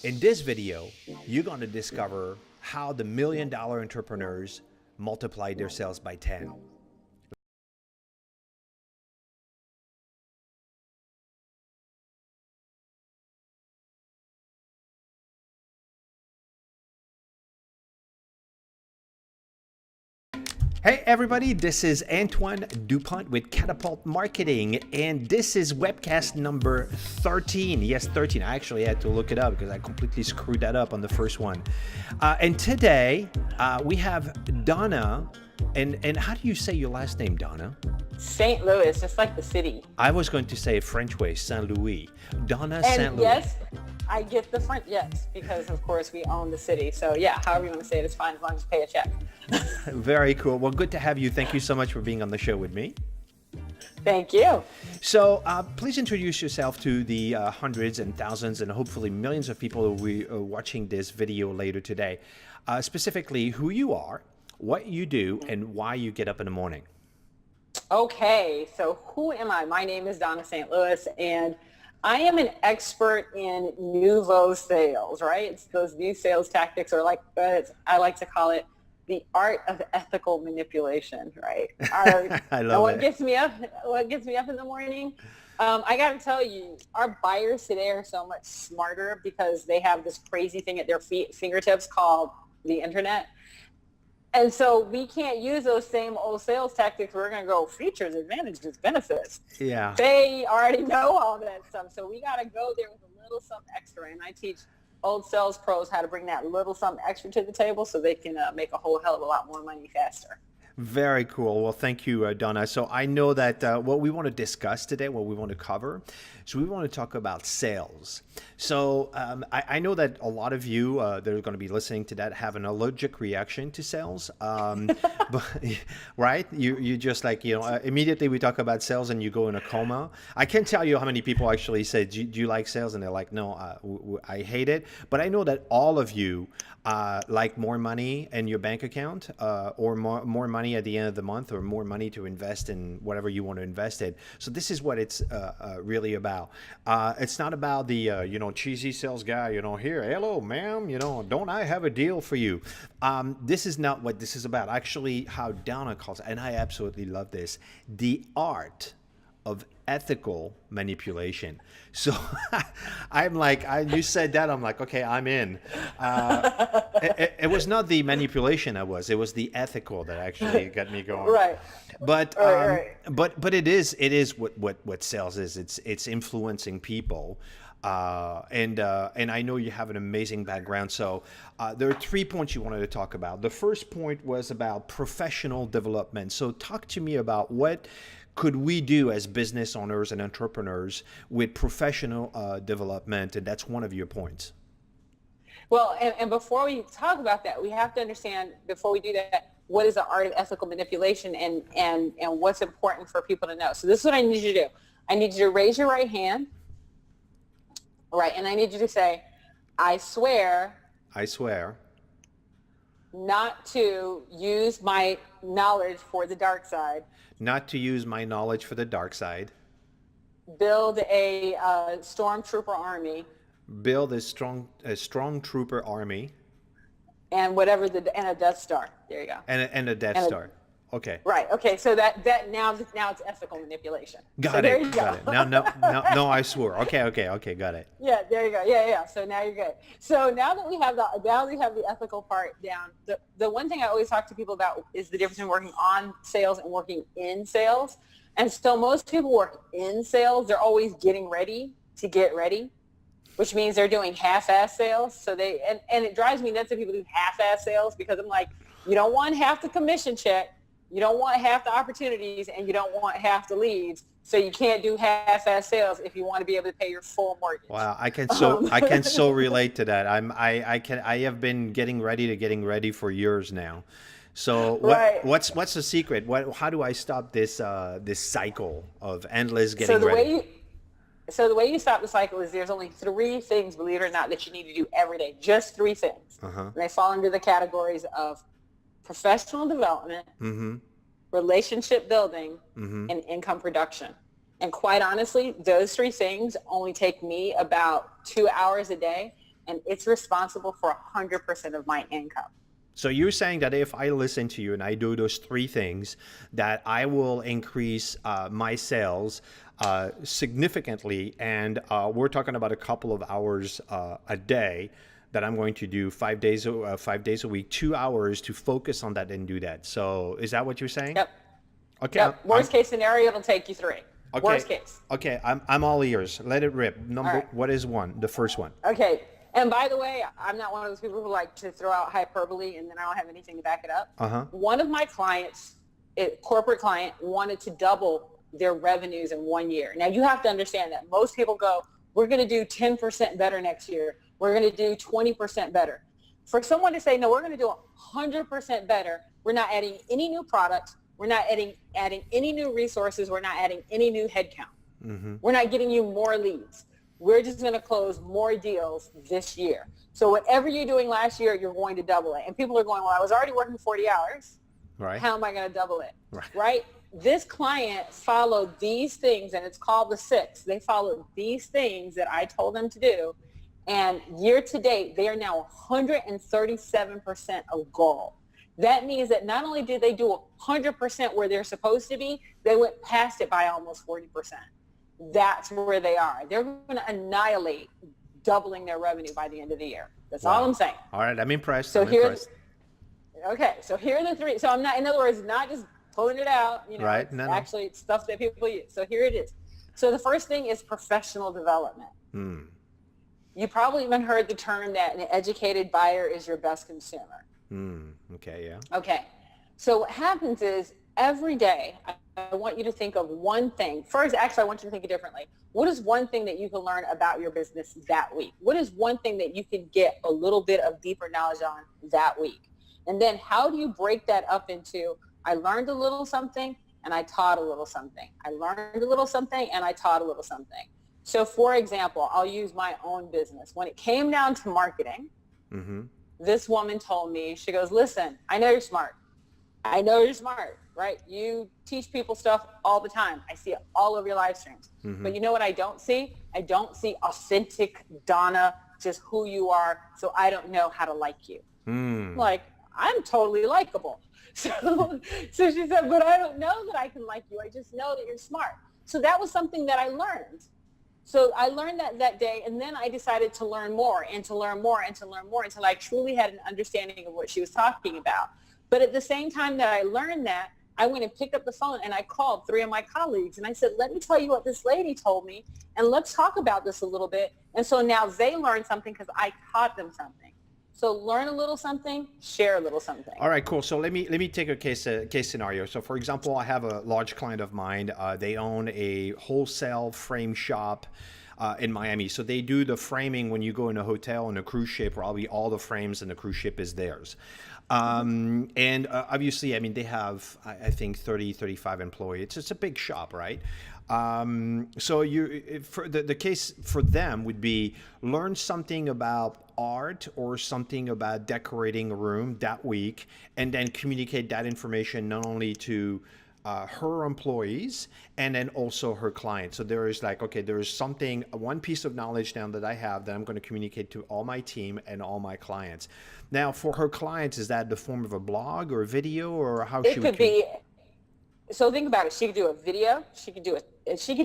In this video, you're going to discover how the million-dollar entrepreneurs multiply their sales by 10. Hey everybody, this is Antoine Dupont with Catapult Marketing, and this is webcast number 13. Yes, 13. I actually had to look it up because I completely screwed that up on the first one. And today we have Dawnna, and how do you say your last name, Dawnna? St. Louis, just like the city. I was going to say it French way, St. Louis. Dawnna St. Louis. Yes, I get the French, yes, because of course we own the city. So yeah, however you want to say it is fine as long as you pay a check. Very cool. Well, good to have you. Thank you so much for being on the show with me. Thank you. So please introduce yourself to the hundreds and thousands and hopefully millions of people who are watching this video later today. Specifically, who you are, what you do, and why you get up in the morning. Okay, so who am I? My name is Dawnna St. Louis, and I am an expert in nouveau sales, right? It's those new sales tactics, or like I like to call it the art of ethical manipulation, right? I love what it. Gets me up in the morning? I got to tell you, our buyers today are so much smarter because they have this crazy thing at their fingertips called the internet. And so we can't use those same old sales tactics. We're going to go features, advantages, benefits. Yeah. They already know all that stuff. So we got to go there with a little something extra. And I teach old sales pros how to bring that little something extra to the table so they can make a whole hell of a lot more money faster. Very cool. Well, thank you, Dawnna. So I know that what we want to discuss today, what we want to cover, so we want to talk about sales. So I know that a lot of you that are going to be listening to that have an allergic reaction to sales, but, right? You just like, immediately we talk about sales and you go in a coma. I can't tell you how many people actually say, do you like sales? And they're like, no, I hate it. But I know that all of you like more money in your bank account or more money at the end of the month, or more money to invest in whatever you want to invest in. So this is what it's really about. It's not about the cheesy sales guy, here, hello ma'am, don't I have a deal for you? This is not what this is about. Actually, how Dawnna calls it, and I absolutely love this, the art of ethical manipulation. So I'm like, you said that, I'm like, okay, I'm in. It was not the manipulation it was the ethical that actually got me going. Right. But right. but it is what sales is. It's influencing people. And I know you have an amazing background. So there are 3 points you wanted to talk about. The first point was about professional development. So talk to me about what could we do as business owners and entrepreneurs with professional development? And that's one of your points. Well, and before we talk about that, we have to understand, before we do that, what is the art of ethical manipulation and what's important for people to know. So this is what I need you to do. I need you to raise your right hand. Right, and I need you to say, I swear not to use my knowledge for the dark side. Not to use my knowledge for the dark side. Build a stormtrooper army. Build a strong trooper army. And and a Death Star. There you go. And a Death Star. Okay. Right. Okay. So that now it's ethical manipulation. Got it. Got it. No, I swore. Okay. Got it. Yeah. There you go. Yeah. So now you're good. So now that we have the ethical part down, the one thing I always talk to people about is the difference between working on sales and working in sales. And so most people work in sales. They're always getting ready to get ready, which means they're doing half-ass sales. So and it drives me nuts when people do half-ass sales, because I'm like, you don't want half the commission check. You don't want half the opportunities, and you don't want half the leads. So you can't do half-ass sales if you want to be able to pay your full mortgage. Wow, I can so relate to that. I have been getting ready for years now. So what's the secret? How do I stop this cycle of endless getting ready? So the way you stop the cycle is there's only 3 things, believe it or not, that you need to do every day. Just 3 things. And they fall into the categories of professional development, relationship building, and income production. And quite honestly, those 3 things only take me about 2 hours a day. and it's responsible for 100% of my income. So you're saying that if I listen to you and I do those three things, that I will increase my sales significantly, and we're talking about a couple of hours a day that I'm going to do 5 days a week, 2 hours to focus on that and do that. So is that what you're saying? Yep. Okay. Yep. Worst case scenario, it'll take you 3. Okay. Worst case. Okay. I'm all ears. Let it rip. Right. What is one? The first one. Okay. And by the way, I'm not one of those people who like to throw out hyperbole and then I don't have anything to back it up. One of my clients, a corporate client, wanted to double their revenues in 1 year. Now you have to understand that most people go, we're going to do 10% better next year. We're going to do 20% better. For someone to say, no, we're going to do 100% better. We're not adding any new products. We're not adding any new resources. We're not adding any new headcount. We're not getting you more leads. We're just going to close more deals this year. So whatever you're doing last year, you're going to double it. And people are going, well, I was already working 40 hours. Right. How am I going to double it? Right? This client followed these things, and it's called the 6. They followed these things that I told them to do. And year to date, they are now 137% of goal. That means that not only did they do 100% where they're supposed to be, they went past it by almost 40%. That's where they are. They're going to annihilate doubling their revenue by the end of the year. That's all I'm saying. All right, I'm impressed. So here are the 3. So I'm not, in other words, not just pulling it out. You know, right? Actually, it's stuff that people use. So here it is. So the first thing is professional development. You probably even heard the term that an educated buyer is your best consumer. Okay, yeah. Okay. So what happens is every day, I want you to think of one thing. First, actually, I want you to think it differently. What is one thing that you can learn about your business that week? What is one thing that you can get a little bit of deeper knowledge on that week? And then how do you break that up into, I learned a little something and I taught a little something. I learned a little something and I taught a little something. So for example, I'll use my own business. When it came down to marketing, this woman told me, she goes, listen, I know you're smart. I know you're smart, right? You teach people stuff all the time. I see it all over your live streams. But you know what I don't see? I don't see authentic Dawnna, just who you are. So I don't know how to like you. Like, I'm totally likable. So she said, but I don't know that I can like you. I just know that you're smart. So that was something that I learned. So I learned that day, and then I decided to learn more and to learn more and to learn more until I truly had an understanding of what she was talking about. But at the same time that I learned that, I went and picked up the phone and I called 3 of my colleagues and I said, let me tell you what this lady told me, and let's talk about this a little bit. And so now they learned something because I taught them something. So learn a little something, share a little something. All right, cool. So let me take a case scenario. So for example, I have a large client of mine. They own a wholesale frame shop in Miami. So they do the framing when you go in a hotel on a cruise ship. Probably all the frames in the cruise ship is theirs. And obviously, I mean, they have, I think, 35 employees. It's a big shop, right? So the case for them would be learn something about art or something about decorating a room that week, and then communicate that information not only to her employees and then also her clients. So there is like, okay, there is something, one piece of knowledge now that I have that I'm going to communicate to all my team and all my clients. Now, for her clients, is that the form of a blog or a video, or how it could be? So think about it. She could do a video. She could do a video. She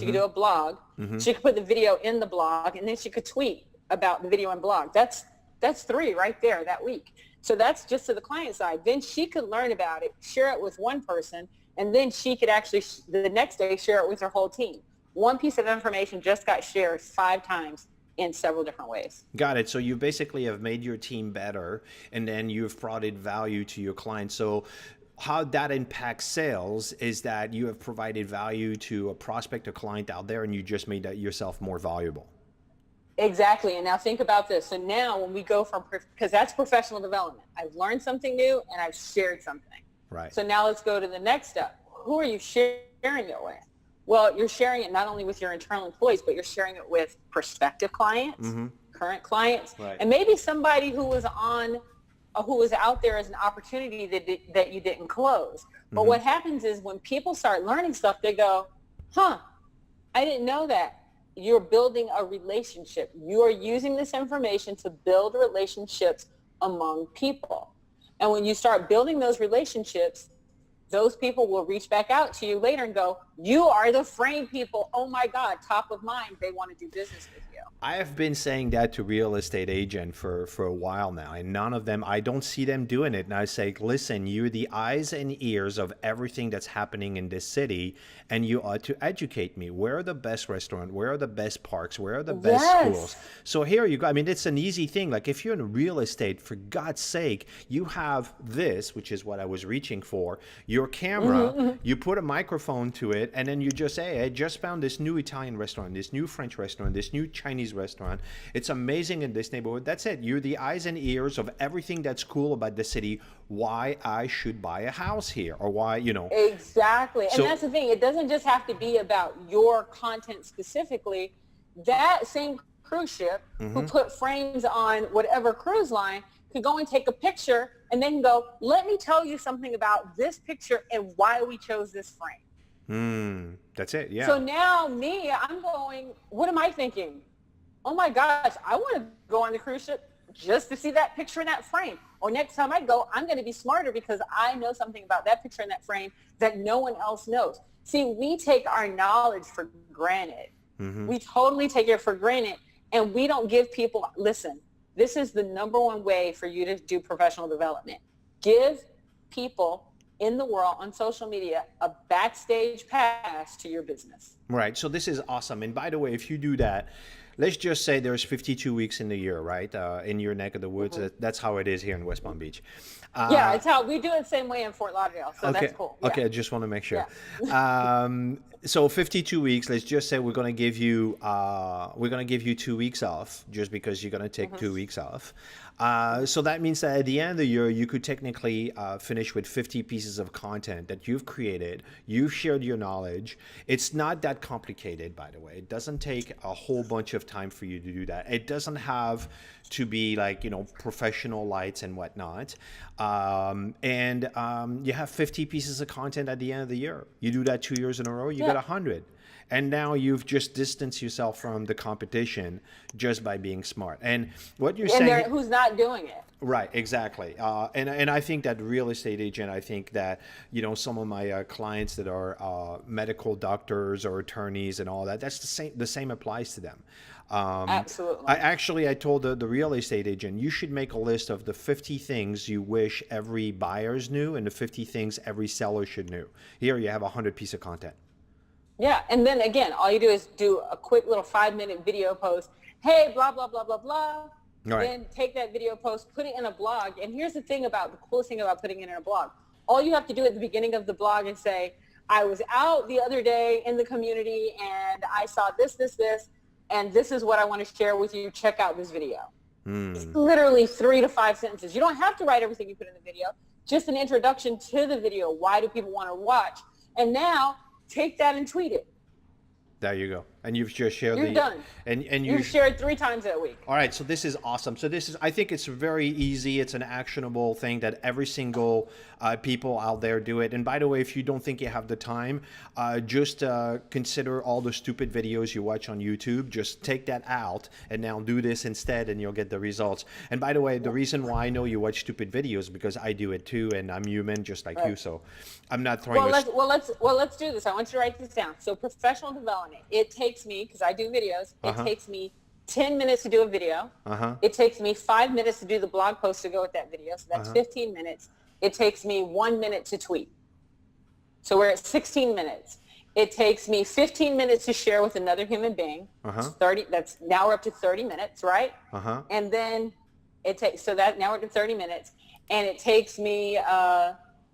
could do a blog. She could put the video in the blog, and then she could tweet about the video and blog. That's 3 right there that week. So that's just to the client side. Then she could learn about it, share it with one person, and then she could actually the next day share it with her whole team. One piece of information just got shared 5 times in several different ways. Got it. So you basically have made your team better, and then you've provided value to your clients. So how that impacts sales is that you have provided value to a prospect, a client out there, and you just made that yourself more valuable. Exactly. And now think about this. So now when we go from, because that's professional development, I've learned something new and I've shared something. Right. So now let's go to the next step. Who are you sharing it with? Well, you're sharing it not only with your internal employees, but you're sharing it with prospective clients, current clients, and maybe somebody who was out there as an opportunity that you didn't close. But what happens is when people start learning stuff, they go, I didn't know that. you're building a relationship. You are using this information to build relationships among people. And when you start building those relationships, those people will reach back out to you later and go, you are the frame people. Oh my God, top of mind. They want to do business with you. I have been saying that to real estate agent for a while now, and none of them, I don't see them doing it. And I say, listen, you're the eyes and ears of everything that's happening in this city, and you ought to educate me. Where are the best restaurants? Where are the best parks? Where are the best schools? So here you go. I mean, it's an easy thing. Like if you're in real estate, for God's sake, you have this, which is what I was reaching for, your camera, you put a microphone to it, and then you just say, I just found this new Italian restaurant, this new French restaurant, this new Chinese restaurant. It's amazing in this neighborhood. That's it. You're the eyes and ears of everything that's cool about the city, why I should buy a house here, or why, you know. Exactly. So, and that's the thing. It doesn't just have to be about your content specifically. That same cruise ship who put frames on whatever cruise line could go and take a picture and then go, let me tell you something about this picture and why we chose this frame. That's it. Yeah. So now I'm going, what am I thinking? Oh my gosh, I want to go on the cruise ship just to see that picture in that frame. Or next time I go, I'm going to be smarter because I know something about that picture in that frame that no one else knows. See, we take our knowledge for granted. We totally take it for granted, and we don't give people, listen, this is the number one way for you to do professional development. Give people in the world on social media a backstage pass to your business. Right. So this is awesome. And by the way, if you do that, let's just say there's 52 weeks in the year, right? In your neck of the woods. That's how it is here in West Palm Beach. Yeah, it's how we do it the same way in Fort Lauderdale. So that's cool. Yeah. Okay, I just want to make sure. So 52 weeks. Let's just say we're going to give you 2 weeks off, just because you're going to take 2 weeks off. So that means that at the end of the year, you could technically finish with 50 pieces of content that you've created. You've shared your knowledge. It's not that complicated, by the way. It doesn't take a whole bunch of time for you to do that. It doesn't have to be like, professional lights and whatnot. You have 50 pieces of content at the end of the year. You do that 2 years in a row, you got 100. And now you've just distanced yourself from the competition just by being smart. And what you're saying, who's not doing it? Right, exactly. And I think that real estate agent, I think that, some of my clients that are medical doctors or attorneys and all that, that's the same applies to them. Absolutely. I told the real estate agent, you should make a list of the 50 things you wish every buyers knew and the 50 things every seller should know. Here you have 100 pieces of content. Yeah, and then again, all you do is do a quick little 5-minute video post. Hey, blah, blah, blah, blah, blah. Right. Then take that video post, put it in a blog. And here's the coolest thing about putting it in a blog. All you have to do at the beginning of the blog is say, I was out the other day in the community and I saw this, and this is what I want to share with you. Check out this video. It's literally 3 to 5 sentences. You don't have to write everything you put in the video, just an introduction to the video. Why do people want to watch? And now take that and tweet it. There you go. And you've just shared You're done. And you've shared 3 times that week. All right. So this is awesome. So I think it's very easy. It's an actionable thing that every single people out there do it. And by the way, if you don't think you have the time, just consider all the stupid videos you watch on YouTube. Just take that out and now do this instead, and you'll get the results. And by the way, the reason why I know you watch stupid videos is because I do it too, and I'm human just like you. So I'm not throwing. Let's do this. I want you to write this down. So professional development. It takes me, because I do videos, it takes me 10 minutes to do a video. It takes me 5 minutes to do the blog post to go with that video. So that's 15 minutes. It takes me 1 minute to tweet. So we're at 16 minutes. It takes me 15 minutes to share with another human being. Now we're up to 30 minutes, right? And then now we're up to 30 minutes. And it takes me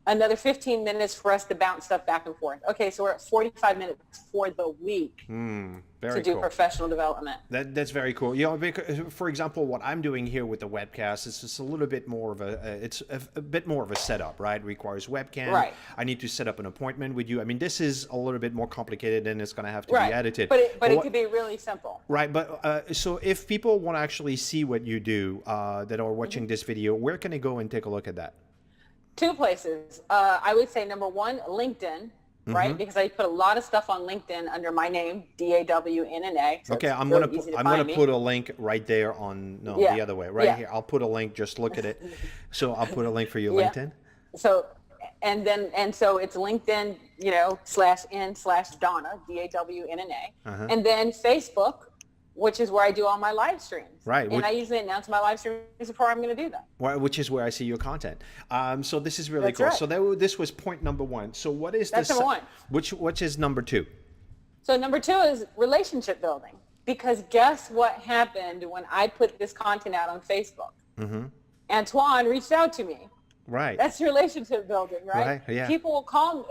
another 15 minutes for us to bounce stuff back and forth. Okay, so we're at 45 minutes for the week to do professional development. That's very cool. Because, for example, what I'm doing here with the webcast is just a little bit more of a bit more of a setup, right? It requires webcam. Right. I need to set up an appointment with you. I mean, this is a little bit more complicated, and it's going to have to be edited. But it could be really simple. Right. But so if people want to actually see what you do that are watching this video, where can they go and take a look at that? 2 places. I would say number 1, LinkedIn. right? Because I put a lot of stuff on LinkedIn under my name, DAWNNA. So Okay, it's I'm really easy to find me. put a link right there on the other way, right here. I'll put a link. Just look at it. So I'll put a link for your LinkedIn. So, so it's LinkedIn, /n/Dawnna, DAWNNA, and then Facebook, which is where I do all my live streams. Right. And I usually announce my live streams before I'm going to do them. Which is where I see your content. So this is really That's cool. right. So this was point number one. So what is That's number one. Which is number two? So number two is relationship building. Because guess what happened when I put this content out on Facebook? Antoine reached out to me. Right. That's relationship building, right? Right, yeah. People will call me.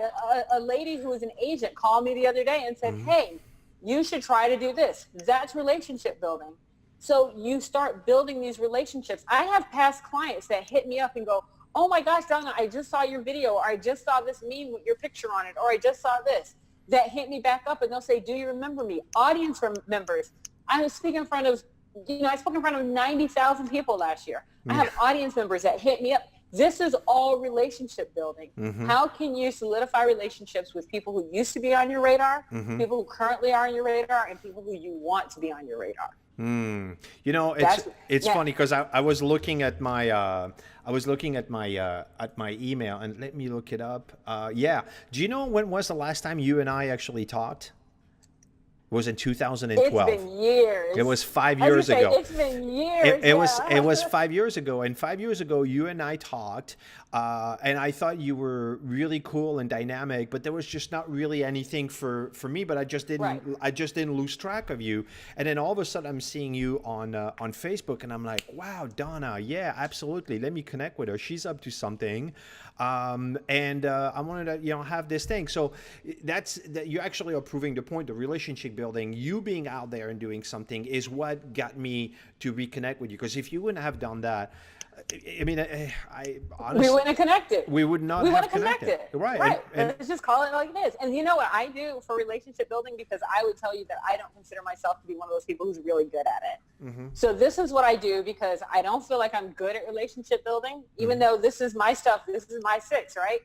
A lady who was an agent called me the other day and said, hey, you should try to do this. That's relationship building. So you start building these relationships. I have past clients that hit me up and go, oh my gosh, Dawnna, I just saw your video, or I just saw this meme with your picture on it, or I just saw this. That hit me back up and they'll say, do you remember me? Audience members. I was speaking in front of, I spoke in front of 90,000 people last year. I have audience members that hit me up. This is all relationship building. How can you solidify relationships with people who used to be on your radar, people who currently are on your radar, and people who you want to be on your radar? It's funny because I was looking at my email, and let me look it up. Do you know when was the last time you and I actually talked? It was in 2012. It's been years. It was 5 years ago. It's been years. It was 5 years ago. And 5 years ago, you and I talked, and I thought you were really cool and dynamic, but there was just not really anything for me. But I just didn't lose track of you. And then all of a sudden, I'm seeing you on Facebook, and I'm like, wow, Dawnna, yeah, absolutely. Let me connect with her. She's up to something, and I wanted to have this thing. So you actually are proving the point. The relationship building, you being out there and doing something is what got me to reconnect with you. Because if you wouldn't have done that, I mean, I honestly, we wouldn't have connected. We would not have connected. Right. And let's just call it like it is. And you know what I do for relationship building? Because I would tell you that I don't consider myself to be one of those people who's really good at it. So this is what I do because I don't feel like I'm good at relationship building, even though this is my stuff. This is my six, right?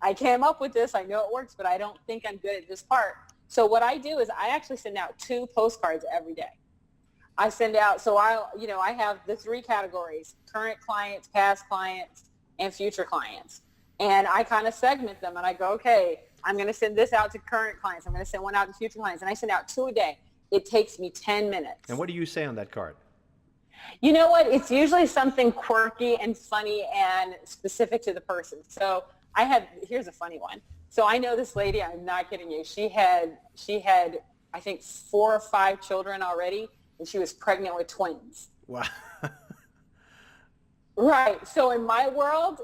I came up with this. I know it works, but I don't think I'm good at this part. So what I do is I actually send out 2 postcards every day. I send out, so I have the 3 categories: current clients, past clients, and future clients. And I kind of segment them and I go, okay, I'm going to send this out to current clients. I'm going to send one out to future clients. And I send out 2 a day. It takes me 10 minutes. And what do you say on that card? You know what? It's usually something quirky and funny and specific to the person. So here's a funny one. So I know this lady, I'm not kidding you. She had, I think 4 or 5 children already, and she was pregnant with twins. Wow. Right. So in my world,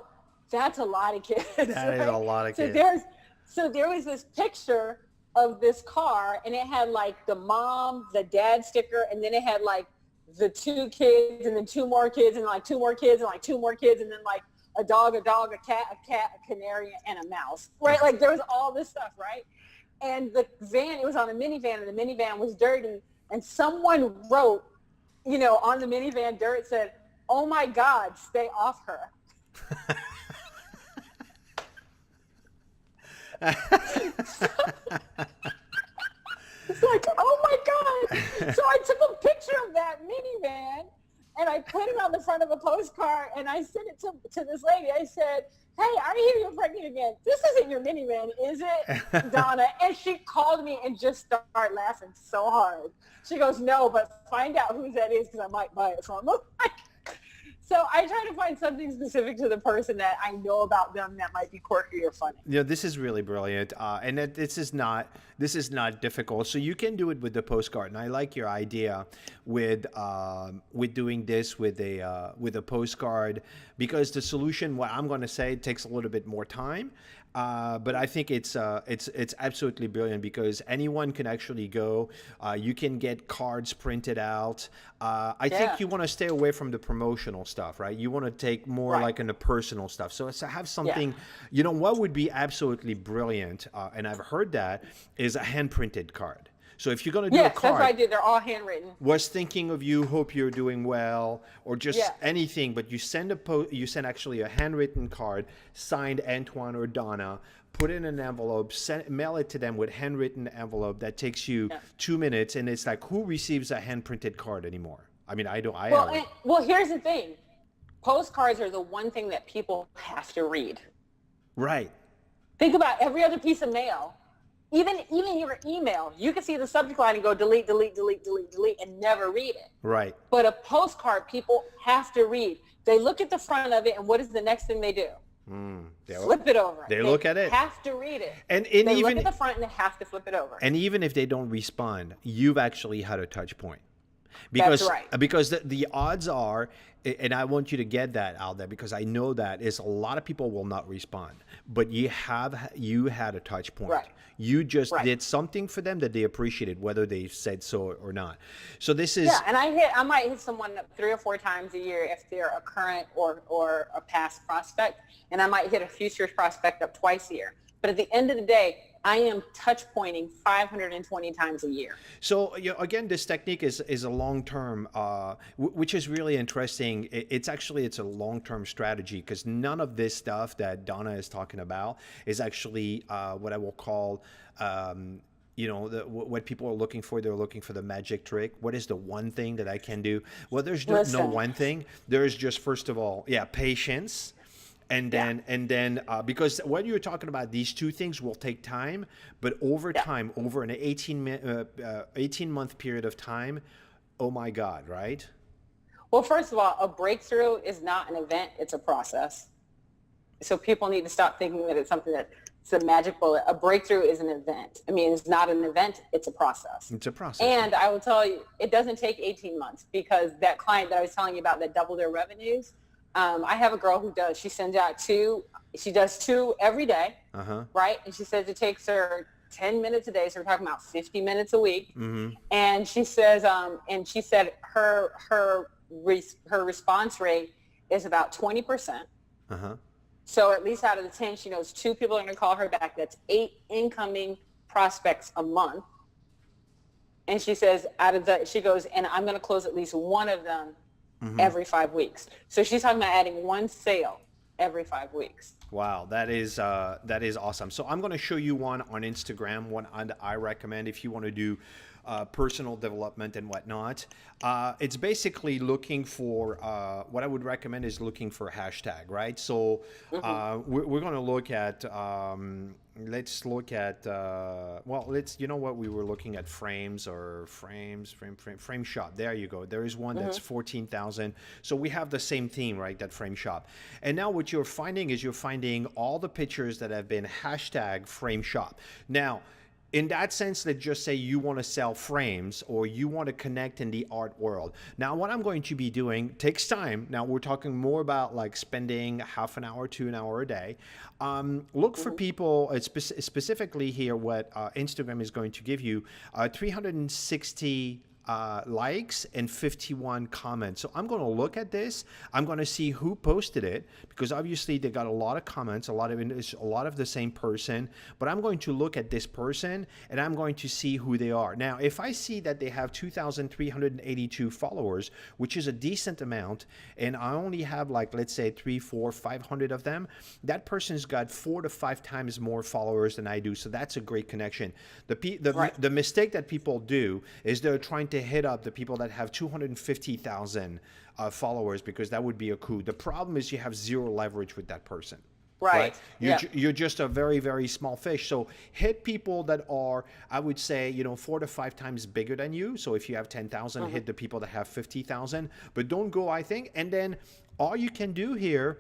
that's a lot of kids. That is a lot of kids. So there was this picture of this car, and it had like the mom, the dad sticker, and then it had like the 2 kids, and then 2 more kids, and like 2 more kids, and like 2 more kids, and then like a dog, a cat, a canary, and a mouse, right? Like there was all this stuff, right? And the van, it was on a minivan, and the minivan was dirty, and someone wrote, on the minivan dirt, said, oh my God, stay off her. It's like, oh my God. So I took a picture of that minivan and I put it on the front of a postcard and I sent it to this lady. I said, hey, I hear you're pregnant again. This isn't your minivan, is it, Dawnna? And she called me and just started laughing so hard. She goes, no, but find out whose that is because I might buy it from them. So I try to find something specific to the person that I know about them that might be quirky or funny. This is really brilliant, and this is not difficult. So you can do it with the postcard, and I like your idea with doing this with a postcard, because the solution, what I'm going to say, takes a little bit more time. But I think it's absolutely brilliant because anyone can actually go. You can get cards printed out. I think you want to stay away from the promotional stuff, right? You want to take more like in the personal stuff. So have something, what would be absolutely brilliant, and I've heard that, is a hand printed card. So if you're going to do a Yes, that's what I card, do. They're all handwritten. was thinking of you, hope you're doing well, or just Yeah. anything, but you send you send actually a handwritten card signed Antoine or Dawnna, put it in an envelope, mail it to them with handwritten envelope. That takes you Yeah. 2 minutes, and it's like, who receives a hand printed card anymore? I mean, I don't. Well, here's the thing. Postcards are the one thing that people have to read. Right. Think about every other piece of mail. Even your email, you can see the subject line and go delete, delete, delete, delete, delete, and never read it. Right. But a postcard, people have to read. They look at the front of it, and what is the next thing they do? Flip it over. They look at it. Have to read it. And they even look at the front and they have to flip it over. And even if they don't respond, you've actually had a touch point. Because, That's right. Because the odds are, and I want you to get that out there, because I know that is a lot of people will not respond, but you had a touch point. Right. You just Right. did something for them that they appreciated, whether they said so or not. So this is Yeah, and I might hit someone 3 or 4 times a year if they're a current or a past prospect, and I might hit a future prospect up twice a year. But at the end of the day, I am touch pointing 520 times a year. So again, this technique is a long term, which is really interesting. It's a long term strategy, because none of this stuff that Dawnna is talking about is actually what I will call. What people are looking for, they're looking for the magic trick. What is the one thing that I can do? Well, there's no one thing. There's just, first of all, patience. And then, because what you're talking about, these two things will take time, but over time, over an 18-month period of time, oh my God, right? Well, first of all, a breakthrough is not an event, it's a process. So people need to stop thinking that it's something it's a magic bullet. A breakthrough is an event. I mean, it's not an event, it's a process. It's a process. And I will tell you, it doesn't take 18 months, because that client that I was telling you about that doubled their revenues, I have a girl who she does 2 every day, right? And she says it takes her 10 minutes a day, so we're talking about 50 minutes a week. Mm-hmm. And she says, her response rate is about 20%. So at least out of the 10, she knows 2 people are going to call her back. That's 8 incoming prospects a month. And she says, she goes, and I'm going to close at least one of them every 5 weeks. So she's talking about adding 1 sale every 5 weeks. Wow, that is awesome. So I'm going to show you one on Instagram, one I recommend if you want to do personal development and whatnot. It's basically looking for, what I would recommend is looking for hashtag, right? So we're going to look at, let's look at, we were looking at frame shop. There you go. There is one that's 14,000. So we have the same theme, right? That frame shop. And now what you're finding is all the pictures that have been hashtag frame shop. Now, in that sense, let's just say you want to sell frames or you want to connect in the art world. Now, what I'm going to be doing takes time. Now, we're talking more about like spending half an hour to an hour a day. Look for people, specifically here, what Instagram is going to give you, 360 likes and 51 comments. So I'm going to look at this. I'm going to see who posted it, because obviously they got a lot of comments, a lot of the same person, but I'm going to look at this person and I'm going to see who they are. Now, if I see that they have 2,382 followers, which is a decent amount, and I only have like, let's say 300, 400, 500 of them, that person's got 4 to 5 times more followers than I do. So that's a great connection. The mistake that people do is they're trying to hit up the people that have 250,000 followers, because that would be a coup. The problem is you have zero leverage with that person. Right. You're just a very, very small fish. So hit people that are, I would say, 4 to 5 times bigger than you. So if you have 10,000, hit the people that have 50,000, but don't go, and then all you can do here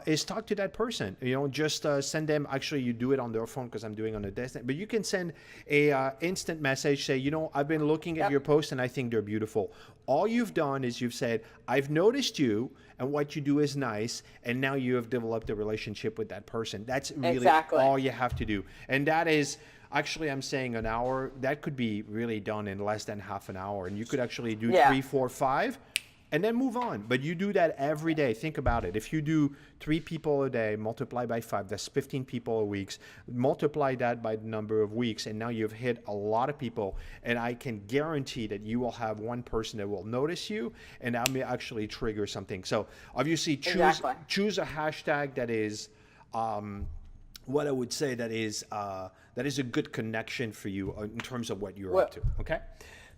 is talk to that person. Just send them. Actually, you do it on their phone, because I'm doing on a desktop. But you can send a instant message. Say, I've been looking at your posts and I think they're beautiful. All you've done is you've said, I've noticed you and what you do is nice, and now you have developed a relationship with that person. That's really all you have to do. And that is, actually, I'm saying an hour. That could be really done in less than half an hour, and you could actually do 3, 4, 5. and then move on. But you do that every day. Think about it. If you do 3 people a day, multiply by 5, that's 15 people a week. Multiply that by the number of weeks, and now you've hit a lot of people. And I can guarantee that you will have one person that will notice you, and that may actually trigger something. So obviously choose a hashtag that is what I would say that is a good connection for you in terms of what you're up to. Okay.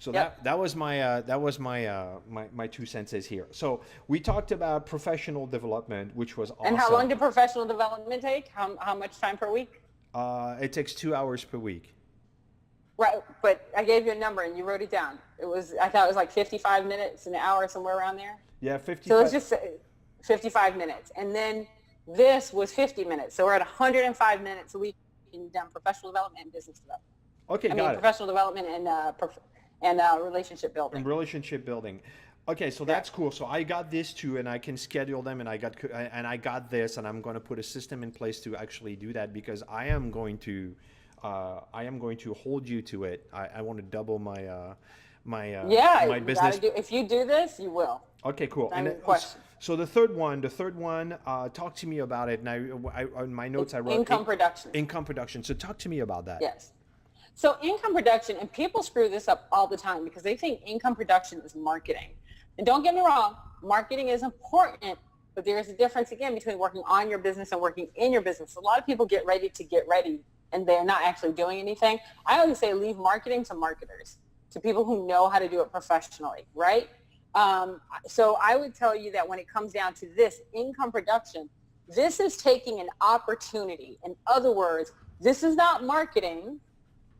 So that was my 2 cents here. So we talked about professional development, which was awesome. And how long did professional development take? How much time per week? It takes 2 hours per week. Right, but I gave you a number and you wrote it down. I thought it was like 55 minutes, an hour, somewhere around there. Yeah, 55. So let's just say 55 minutes. And then this was 50 minutes. So we're at 105 minutes a week in professional development and business development. Okay, got it. Professional development and relationship building. And relationship building. Okay, so that's cool. So I got this too, and I can schedule them, and I got this, and I'm going to put a system in place to actually do that, because I am going to hold you to it. I want to double my my business. If you do this, you will. Okay, cool. And then, so the third one, talk to me about it. Now, on my notes, I wrote income production. Income production. So talk to me about that. Yes. So income production, and people screw this up all the time because they think income production is marketing. And don't get me wrong, marketing is important, but there is a difference, again, between working on your business and working in your business. A lot of people get ready, and they're not actually doing anything. I always say leave marketing to marketers, to people who know how to do it professionally, right? So I would tell you that when it comes down to this income production, this is taking an opportunity. In other words, this is not marketing.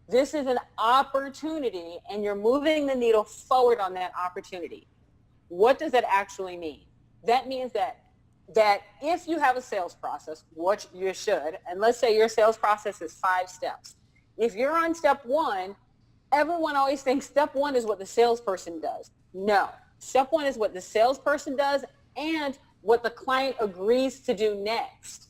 This is an opportunity, and you're moving the needle forward on that opportunity. What does that actually mean? That means that if you have a sales process, which you should, and let's say your sales process is 5 steps. If you're on step 1, everyone always thinks step 1 is what the salesperson does. No. Step 1 is what the salesperson does and what the client agrees to do next.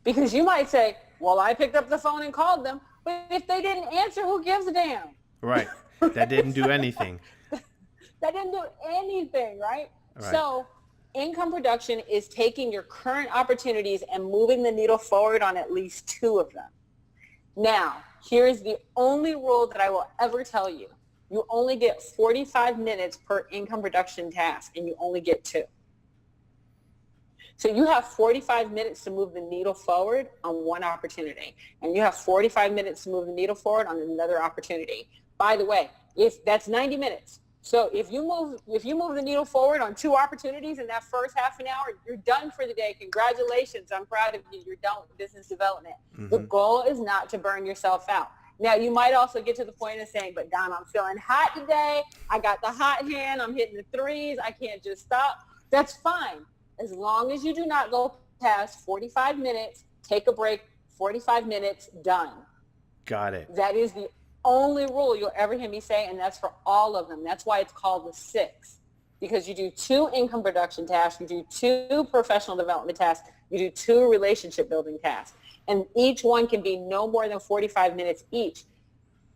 Because you might say, well, I picked up the phone and called them, but if they didn't answer, who gives a damn? Right. That didn't do anything. That didn't do anything, right? So income production is taking your current opportunities and moving the needle forward on at least 2 of them. Now, here's the only rule that I will ever tell you. You only get 45 minutes per income production task, and you only get 2. So you have 45 minutes to move the needle forward on one opportunity, and you have 45 minutes to move the needle forward on another opportunity. By the way, if that's 90 minutes. So if you move the needle forward on 2 opportunities in that first half an hour, you're done for the day. Congratulations. I'm proud of you. You're done with business development. Mm-hmm. The goal is not to burn yourself out. Now, you might also get to the point of saying, but Dawnna, I'm feeling hot today. I got the hot hand. I'm hitting the 3s. I can't just stop. That's fine. As long as you do not go past 45 minutes, take a break, 45 minutes, done. Got it. That is the only rule you'll ever hear me say, and that's for all of them. That's why it's called the 6, because you do 2 income production tasks, you do 2 professional development tasks, you do 2 relationship building tasks, and each one can be no more than 45 minutes each.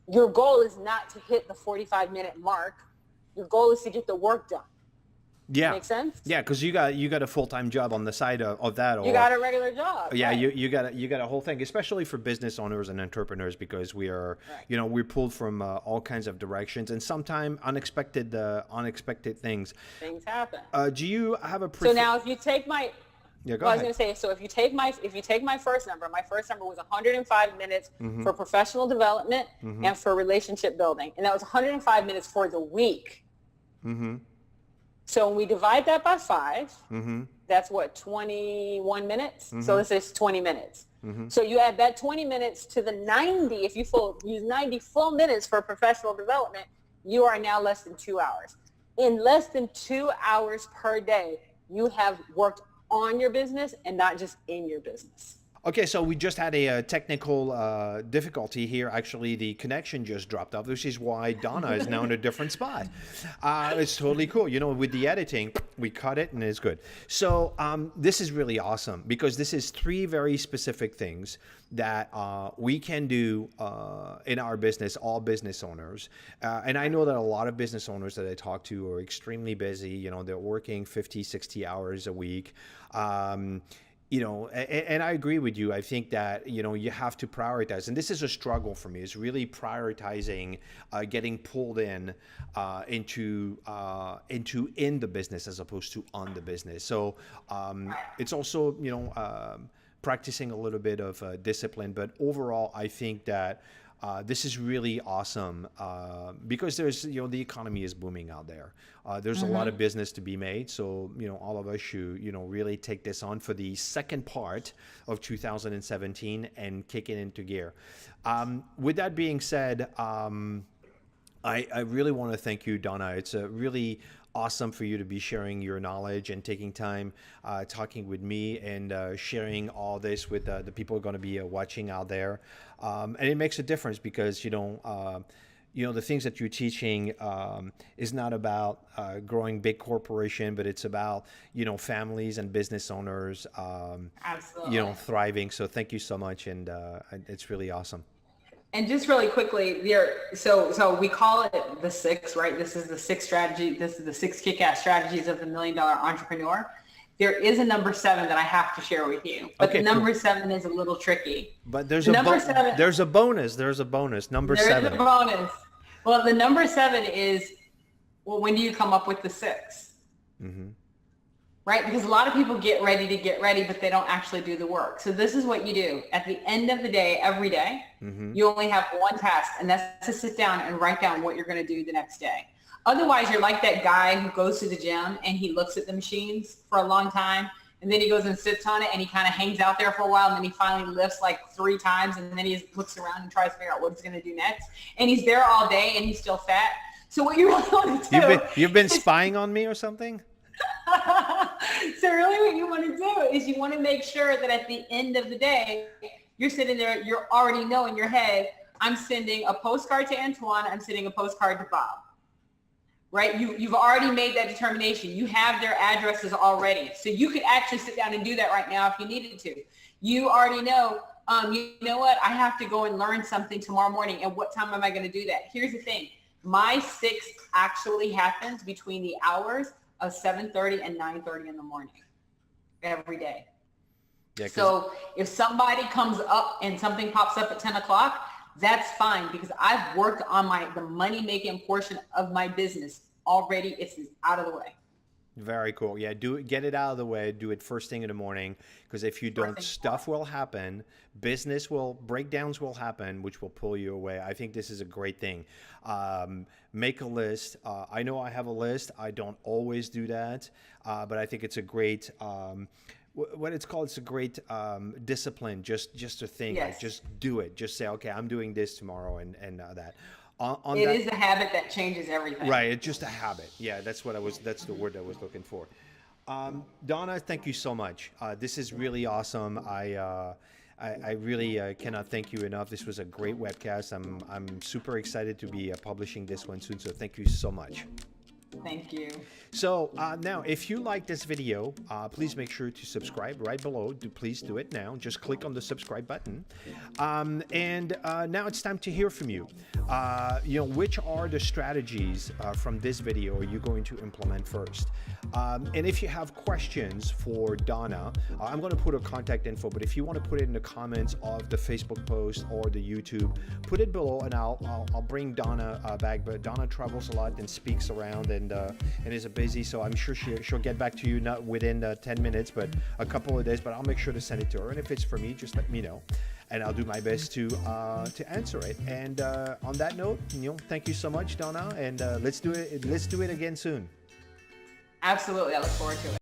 Your goal is not to hit the 45-minute mark. Your goal is to get the work done. Yeah. Make sense? Yeah, because you got a full-time job on the side of that. You got a regular job. Yeah, right. you got a whole thing, especially for business owners and entrepreneurs, because we are, we're pulled from all kinds of directions, and sometimes unexpected things. Things happen. Do you have a so now if you take my ahead. I was going to say, so if you take my first number was 105 minutes for professional development and for relationship building, and that was 105 minutes for the week. Mm-hmm. So when we divide that by 5, that's what, 21 minutes? So let's say it's 20 minutes. So you add that 20 minutes to the 90. If you use 90 full minutes for professional development, you are now less than 2 hours. In less than 2 hours per day, you have worked on your business and not just in your business. Okay, so we just had a technical difficulty here. Actually, the connection just dropped off, which is why Dawnna is now in a different spot. It's totally cool. You know, with the editing, we cut it and it's good. So this is really awesome because this is three very specific things that we can do in our business, all business owners. And I know that a lot of business owners that I talk to are extremely busy. You know, they're working 50, 60 hours a week. You know, and I agree with you. I think that, you know, you have to prioritize. And this is a struggle for me, is really prioritizing getting pulled into in the business as opposed to on the business. So it's also, you know, practicing a little bit of discipline. But overall, I think that this is really awesome because there's, you know, the economy is booming out there. There's a lot of business to be made. So, you know, all of us should, you know, really take this on for the second part of 2017 and kick it into gear. With that being said, I really want to thank you, Dawnna. It's a really awesome for you to be sharing your knowledge and taking time talking with me and sharing all this with the people who are going to be watching out there. And it makes a difference because, you know, the things that you're teaching is not about growing big corporation, but it's about, you know, families and business owners, Absolutely. you know, thriving. So thank you so much. And it's really awesome. And just really quickly, so we call it the six, right? This is the six strategy. This is the six kick-ass strategies of the $1 Million Entrepreneur. There is a number 7 that I have to share with you, but Okay, the number cool. 7 is a little tricky. But there's Number 7. There's a bonus. There's a bonus. Number There 7. is a bonus. Well, the number 7 is, well, when do you come up with the 6? Mm-hmm. Right? Because a lot of people get ready, but they don't actually do the work. So this is what you do. At the end of the day, every day, you only have one task, and that's to sit down and write down what you're going to do the next day. Otherwise, you're like that guy who goes to the gym and he looks at the machines for a long time, and then he goes and sits on it, and he kind of hangs out there for a while, and then he finally lifts like 3 times, and then he looks around and tries to figure out what he's going to do next. And he's there all day, and he's still fat. So what you really want to do... You've been spying on me or something? So really what you want to do is you want to make sure that at the end of the day, you're sitting there, you already know in your head, I'm sending a postcard to Antoine, I'm sending a postcard to Bob, right? You've already made that determination. You have their addresses already. So you could actually sit down and do that right now if you needed to. You already know, you know what, I have to go and learn something tomorrow morning, and what time am I going to do that? Here's the thing. My 6 actually happens between the hours of 7:30 and 9:30 in the morning every day. Yeah, so if somebody comes up and something pops up at 10 o'clock, that's fine because I've worked on the money-making portion of my business already. It's out of the way. Very cool. Yeah, get it out of the way. Do it first thing in the morning, because if you don't, stuff will happen. Breakdowns will happen, which will pull you away. I think this is a great thing. Make a list. I know I have a list. I don't always do that, but I think it's a great, what it's called, it's a great discipline, just a thing. Yes. Like, just do it. Just say, okay, I'm doing this tomorrow and that. It is a habit that changes everything. Right, it's just a habit. Yeah, that's the word I was looking for. Dawnna, thank you so much. This is really awesome. I really cannot thank you enough. This was a great webcast. I'm super excited to be publishing this one soon. So thank you so much. Thank you. So now, if you like this video, please make sure to subscribe right below. Please do it now. Just click on the subscribe button. And now it's time to hear from you. Which are the strategies from this video are you going to implement first? And if you have questions for Dawnna, I'm going to put her contact info, but if you want to put it in the comments of the Facebook post or the YouTube, put it below, and I'll bring Dawnna back. But Dawnna travels a lot and speaks around and is busy, so I'm sure she'll get back to you not within 10 minutes, but a couple of days. But I'll make sure to send it to her, and if it's for me, just let me know, and I'll do my best to answer it. And on that note, thank you so much, Dawnna, and let's do it again soon. Absolutely, I look forward to it.